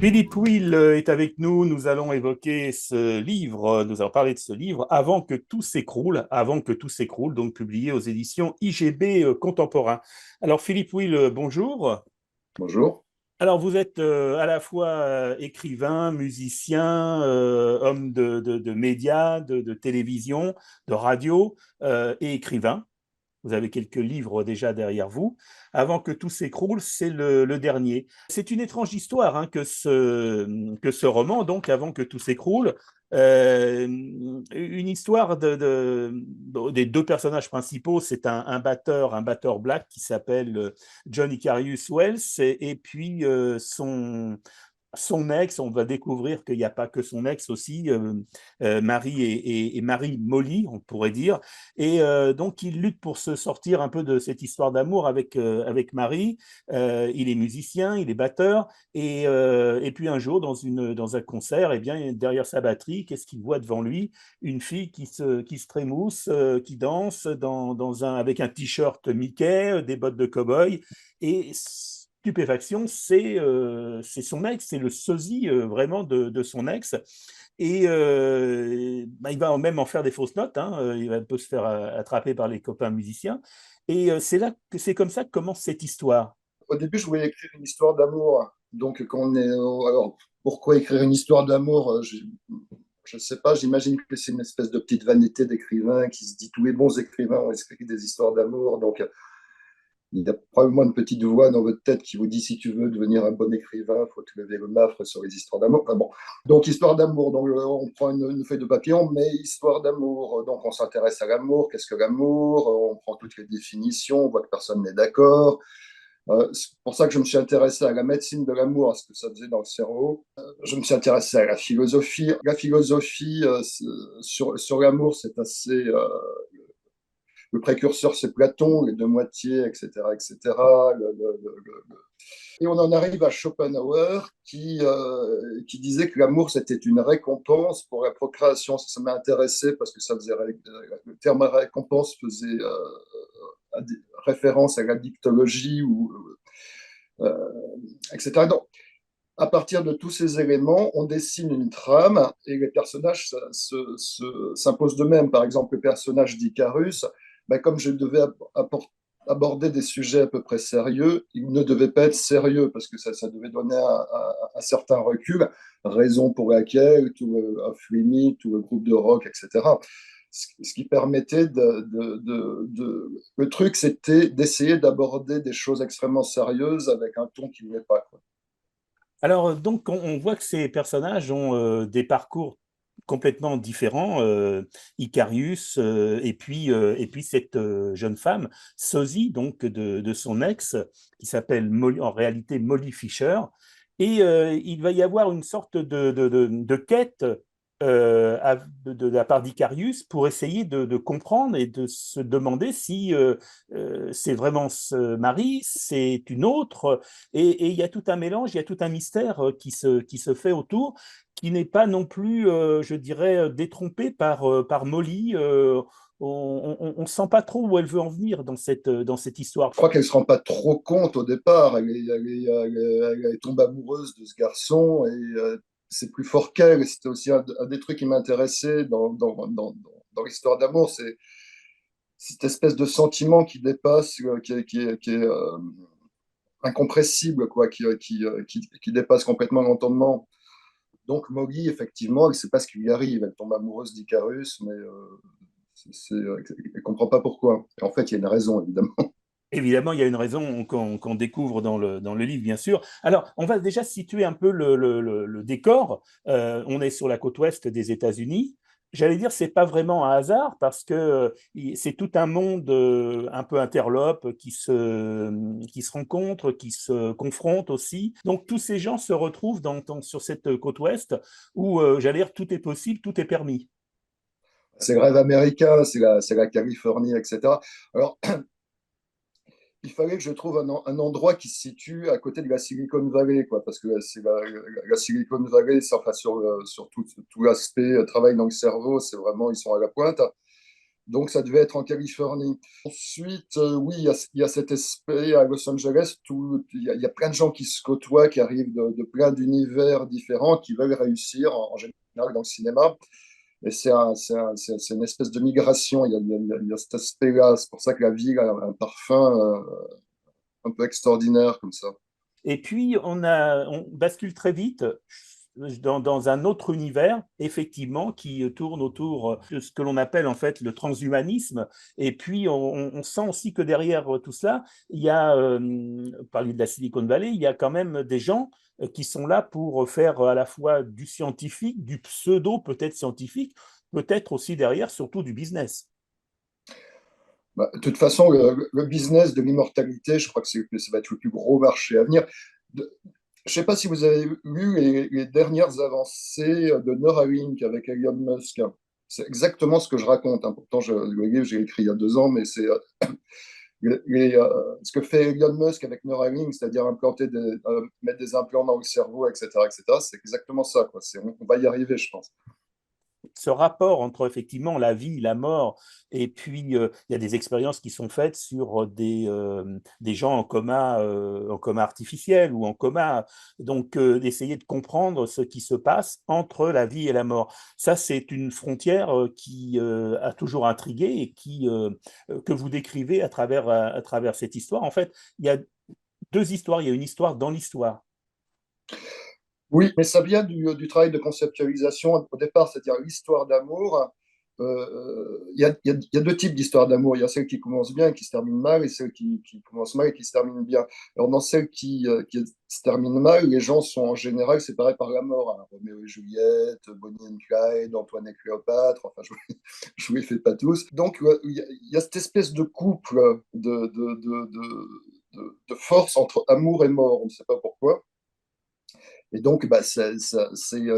Philippe Will est avec nous. Nous allons évoquer ce livre, nous allons parler de ce livre Avant que tout s'écroule, donc publié aux éditions IGB Contemporain. Alors Philippe Will, bonjour. Bonjour. Alors vous êtes à la fois écrivain, musicien, homme de médias, de télévision, de radio et écrivain. Vous avez quelques livres déjà derrière vous. Avant que tout s'écroule, c'est le dernier. C'est une étrange histoire hein, que ce roman, donc Avant que tout s'écroule. Une histoire des deux personnages principaux, c'est un batteur black qui s'appelle John Icarius Wells, et puis son ex, on va découvrir qu'il n'y a pas que son ex aussi, Marie et Marie Molly, on pourrait dire. Et donc, il lutte pour se sortir un peu de cette histoire d'amour avec Marie. Il est musicien, il est batteur. Et puis un jour, dans un concert, eh bien, derrière sa batterie, qu'est-ce qu'il voit devant lui? Une fille qui se trémousse, qui danse avec un t-shirt Mickey, des bottes de cow-boy. Et stupéfaction, c'est son ex, c'est le sosie vraiment de son ex. Et il va même en faire des fausses notes, hein, peut se faire attraper par les copains musiciens. Et c'est comme ça que commence cette histoire. Au début, je voulais écrire une histoire d'amour. Donc, quand on est. Alors, pourquoi écrire une histoire d'amour? Je ne sais pas, j'imagine que c'est une espèce de petite vanité d'écrivain qui se dit tous les bons écrivains ont écrit des histoires d'amour. Donc, il y a probablement une petite voix dans votre tête qui vous dit si tu veux devenir un bon écrivain, il faut te lever le mafre sur les histoires d'amour. Enfin, bon. Donc, histoire d'amour. Donc, on prend une feuille de papier, on met histoire d'amour. Donc, on s'intéresse à l'amour. Qu'est-ce que l'amour? On prend toutes les définitions, on voit que personne n'est d'accord. C'est pour ça que je me suis intéressé à la médecine de l'amour, à ce que ça faisait dans le cerveau. Je me suis intéressé à la philosophie. La philosophie sur l'amour, c'est assez. Le précurseur, c'est Platon, les deux moitiés, etc. etc. Et on en arrive à Schopenhauer qui disait que l'amour, c'était une récompense pour la procréation. Ça m'a intéressé parce que le terme récompense faisait référence à la dictologie euh, etc. Donc, à partir de tous ces éléments, on dessine une trame et les personnages s'imposent d'eux-mêmes. Par exemple, le personnage d'Icarus, ben, comme je devais aborder des sujets à peu près sérieux, il ne devait pas être sérieux parce que ça devait donner un certain recul, raison pour laquelle tout le Off Limit, tout le groupe de rock, etc. Ce qui permettait Le truc, c'était d'essayer d'aborder des choses extrêmement sérieuses avec un ton qui ne voulait pas, quoi. Alors, donc, on voit que ces personnages ont des parcours complètement différents. Icarius et puis cette jeune femme, Sosie, donc de son ex, qui s'appelle en réalité Molly Fisher. Et il va y avoir une sorte de quête de la part d'Icarius pour essayer de comprendre et de se demander si c'est vraiment ce mari, c'est une autre, et il y a tout un mélange, il y a tout un mystère qui se fait autour, qui n'est pas non plus, je dirais, détrompé par Molly. On ne sent pas trop où elle veut en venir dans cette histoire. Je crois qu'elle ne se rend pas trop compte au départ. Elle tombe amoureuse de ce garçon et c'est plus fort qu'elle. C'était aussi un des trucs qui m'intéressait dans l'histoire d'amour, c'est cette espèce de sentiment qui dépasse, qui est incompressible, quoi, qui dépasse complètement l'entendement. Donc Moggy, effectivement, elle ne sait pas ce qui lui arrive. Elle tombe amoureuse d'Icarus, mais elle ne comprend pas pourquoi. Et en fait, il y a une raison, évidemment. Évidemment, il y a une raison qu'on découvre dans le livre, bien sûr. Alors, on va déjà situer un peu le décor. On est sur la côte ouest des États-Unis. J'allais dire, c'est pas vraiment un hasard parce que c'est tout un monde un peu interlope qui se rencontre, qui se confronte aussi. Donc, tous ces gens se retrouvent sur cette côte ouest où, j'allais dire, tout est possible, tout est permis. C'est le rêve américain, c'est la Californie, etc. Alors, il fallait que je trouve un endroit qui se situe à côté de la Silicon Valley, quoi, parce que la Silicon Valley, enfin, sur tout l'aspect travail dans le cerveau, c'est vraiment, ils sont à la pointe. Donc, ça devait être en Californie. Ensuite, oui, il y a cet aspect à Los Angeles où il y a plein de gens qui se côtoient, qui arrivent de plein d'univers différents, qui veulent réussir, en général dans le cinéma. Et c'est une espèce de migration. Il y a cet aspect-là. C'est pour ça que la ville a un parfum un peu extraordinaire comme ça. Et puis, on bascule très vite dans un autre univers, effectivement, qui tourne autour de ce que l'on appelle en fait le transhumanisme. Et puis, on sent aussi que derrière tout cela, il y a, parler de la Silicon Valley, il y a quand même des gens qui sont là pour faire à la fois du scientifique, du pseudo peut-être scientifique, peut-être aussi derrière, surtout du business. Bah, de toute façon, le business de l'immortalité, je crois que ça va être le plus gros marché à venir. Je ne sais pas si vous avez lu les dernières avancées de Neuralink avec Elon Musk. C'est exactement ce que je raconte, hein. Pourtant, le livre, j'ai écrit il y a 2 ans, mais c'est ce que fait Elon Musk avec Neuralink, c'est-à-dire mettre des implants dans le cerveau, etc., c'est exactement ça, quoi. On va y arriver, je pense. Ce rapport entre effectivement la vie, la mort, et puis il y a des expériences qui sont faites sur des gens en coma artificiel ou en coma, donc d'essayer de comprendre ce qui se passe entre la vie et la mort. Ça, c'est une frontière qui a toujours intrigué et que vous décrivez à travers cette histoire. En fait, il y a deux histoires, il y a une histoire dans l'histoire. Oui, mais ça vient du travail de conceptualisation au départ, c'est-à-dire l'histoire d'amour. Il y a 2 types d'histoires d'amour. Il y a celle qui commence bien et qui se termine mal, et celle qui commence mal et qui se termine bien. Alors, dans celle qui se termine mal, les gens sont en général séparés par la mort, hein. Roméo et Juliette, Bonnie and Clyde, Antoine et Cléopâtre, enfin, je vous les fais pas tous. Donc, il y a cette espèce de couple de force entre amour et mort. On ne sait pas pourquoi. Et donc, bah,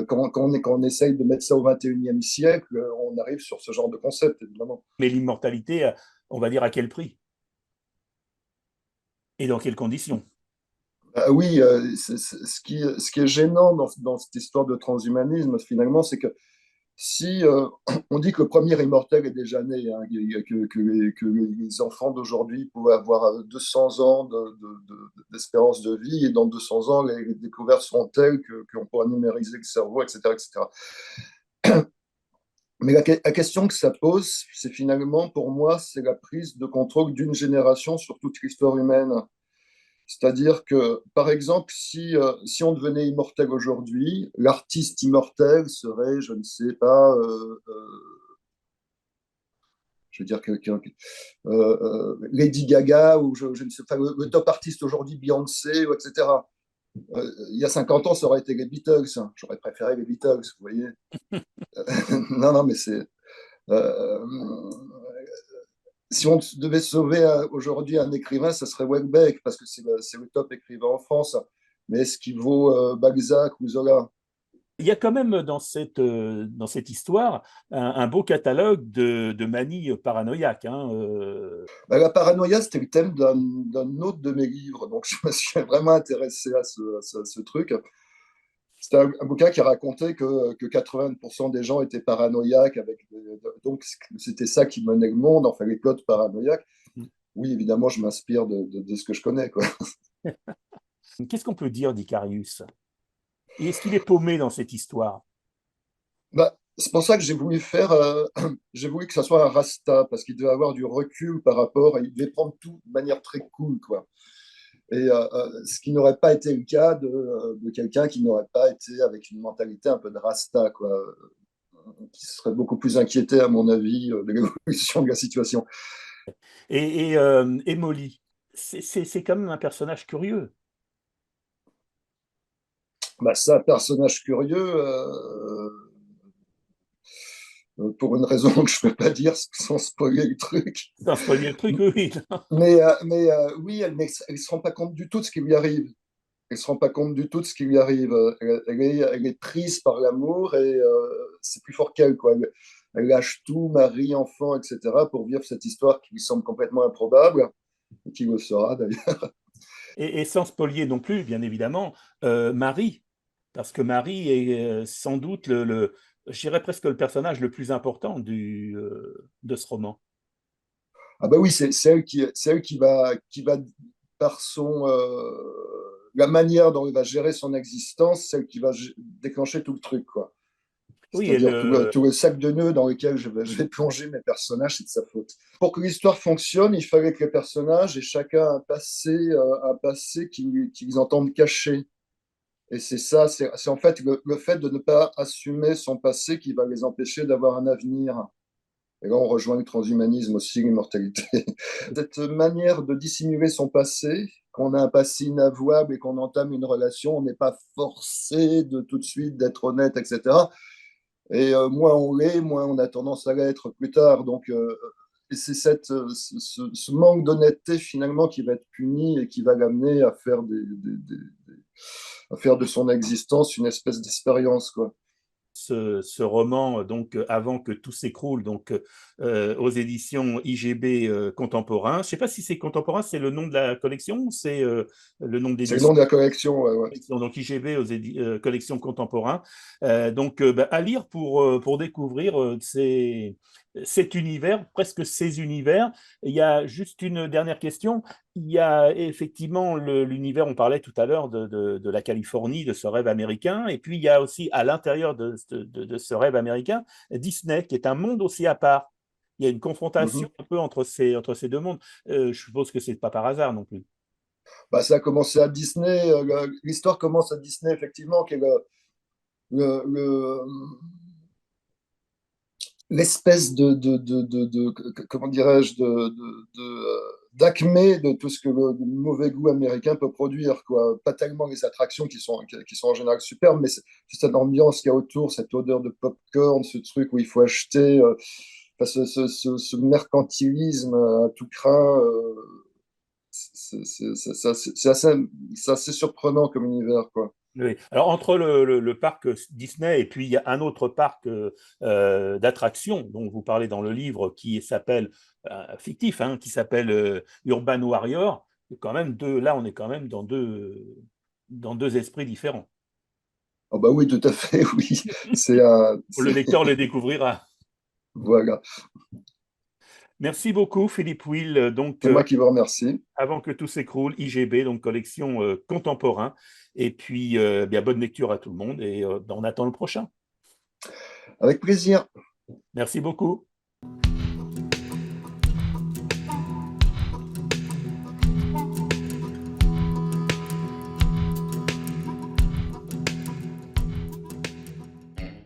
quand on essaye de mettre ça au XXIe siècle, on arrive sur ce genre de concept, évidemment. Mais l'immortalité, on va dire à quel prix et dans quelles conditions? Oui, ce qui est gênant dans cette histoire de transhumanisme, finalement, c'est que si on dit que le premier immortel est déjà né, hein, que les enfants d'aujourd'hui pouvaient avoir 200 ans d'espérance de vie, et dans 200 ans, les découvertes seront telles qu'on pourra numériser le cerveau, etc., etc. Mais la question que ça pose, c'est finalement, pour moi, c'est la prise de contrôle d'une génération sur toute l'histoire humaine. C'est-à-dire que, par exemple, si on devenait immortel aujourd'hui, l'artiste immortel serait, je ne sais pas, je veux dire, Lady Gaga, ou je ne sais pas, le top artiste aujourd'hui, Beyoncé, etc. Il y a 50 ans, ça aurait été les Beatles. J'aurais préféré les Beatles, vous voyez. Non, non, mais c'est. Euh, si on devait sauver aujourd'hui un écrivain, ça serait Houellebecq, parce que c'est le top écrivain en France. Mais est-ce qu'il vaut Balzac ou Zola? Il y a quand même dans cette histoire un beau catalogue de manies paranoïaques, hein. Ben, la paranoïa, c'était le thème d'un autre de mes livres, donc je me suis vraiment intéressé à ce truc. C'était un bouquin qui racontait que 80% des gens étaient paranoïaques, donc c'était ça qui menait le monde, enfin les codes paranoïaques. Oui, évidemment, je m'inspire de ce que je connais, quoi. Qu'est-ce qu'on peut dire d'Icarius? Et est-ce qu'il est paumé dans cette histoire? Bah, c'est pour ça que j'ai voulu que ça soit un Rasta, parce qu'il devait avoir du recul par rapport, il devait prendre tout de manière très cool, quoi. Et ce qui n'aurait pas été le cas de quelqu'un qui n'aurait pas été avec une mentalité un peu de Rasta, quoi, qui serait beaucoup plus inquiété, à mon avis, de l'évolution de la situation. Et Molly, c'est quand même un personnage curieux. Bah, c'est un personnage curieux, pour une raison que je ne peux pas dire sans spoiler le truc. Sans spoiler le truc, oui. Oui, elle ne se rend pas compte du tout de ce qui lui arrive. Elle ne se rend pas compte du tout de ce qui lui arrive. Elle est prise par l'amour, et c'est plus fort qu'elle, quoi. Elle lâche tout, mari, enfant, etc., pour vivre cette histoire qui lui semble complètement improbable, et qui le sera d'ailleurs. Et sans spoiler non plus, bien évidemment, Marie, parce que Marie est sans doute je dirais presque le personnage le plus important de ce roman. Ah bah oui, c'est elle qui va par la manière dont il va gérer son existence, celle qui va déclencher tout le truc, quoi. Oui, et C'est-à-dire tout le sac de nœuds dans lequel je vais plonger mes personnages, c'est de sa faute. Pour que l'histoire fonctionne, il fallait que les personnages aient chacun un passé qu'ils entendent caché. Et c'est ça, c'est en fait le fait de ne pas assumer son passé qui va les empêcher d'avoir un avenir. Et là, on rejoint le transhumanisme aussi, l'immortalité. Cette manière de dissimuler son passé, qu'on a un passé inavouable et qu'on entame une relation, on n'est pas forcé de tout de suite d'être honnête, etc. Et moins on l'est, moins on a tendance à l'être plus tard. Donc, et c'est ce manque d'honnêteté finalement qui va être puni et qui va l'amener à faire à faire de son existence une espèce d'expérience, quoi. Ce roman, donc avant que tout s'écroule, donc aux éditions IGB Contemporain. Je ne sais pas si c'est Contemporain, c'est le nom de la collection ou c'est le nom C'est le d'édition. nom de la collection, ouais, ouais. Donc IGB aux collections Contemporain. Donc bah, à lire pour découvrir cet univers, presque ces univers. Il y a juste une dernière question. Il y a effectivement l'univers, on parlait tout à l'heure de la Californie, de ce rêve américain, et puis il y a aussi à l'intérieur de ce rêve américain, Disney, qui est un monde aussi à part. Il y a une confrontation Mhm. un peu entre ces deux mondes. Je suppose que ce n'est pas par hasard non plus. Bah, ça a commencé à Disney. L'histoire commence à Disney, effectivement, qui est le- l'espèce comment dirais-je, d'acmé de tout ce que le mauvais goût américain peut produire, quoi. Pas tellement les attractions qui sont en général superbes, mais c'est cette ambiance qu'il y a autour, cette odeur de popcorn, ce truc où il faut acheter, enfin, ce mercantilisme à tout craint. C'est assez surprenant comme univers, quoi. Oui. Alors, entre le parc Disney et puis il y a un autre parc d'attractions dont vous parlez dans le livre qui s'appelle, fictif, hein, qui s'appelle Urban Warrior, quand même là, on est quand même dans deux esprits différents. Oh bah oui, tout à fait, oui. Le lecteur le découvrira. Voilà. Merci beaucoup, Philippe Will. Donc, C'est moi qui vous remercie. avant que tout s'écroule, IGB, donc collection contemporain. Et puis, bien, bonne lecture à tout le monde et on attend le prochain. Avec plaisir. Merci beaucoup.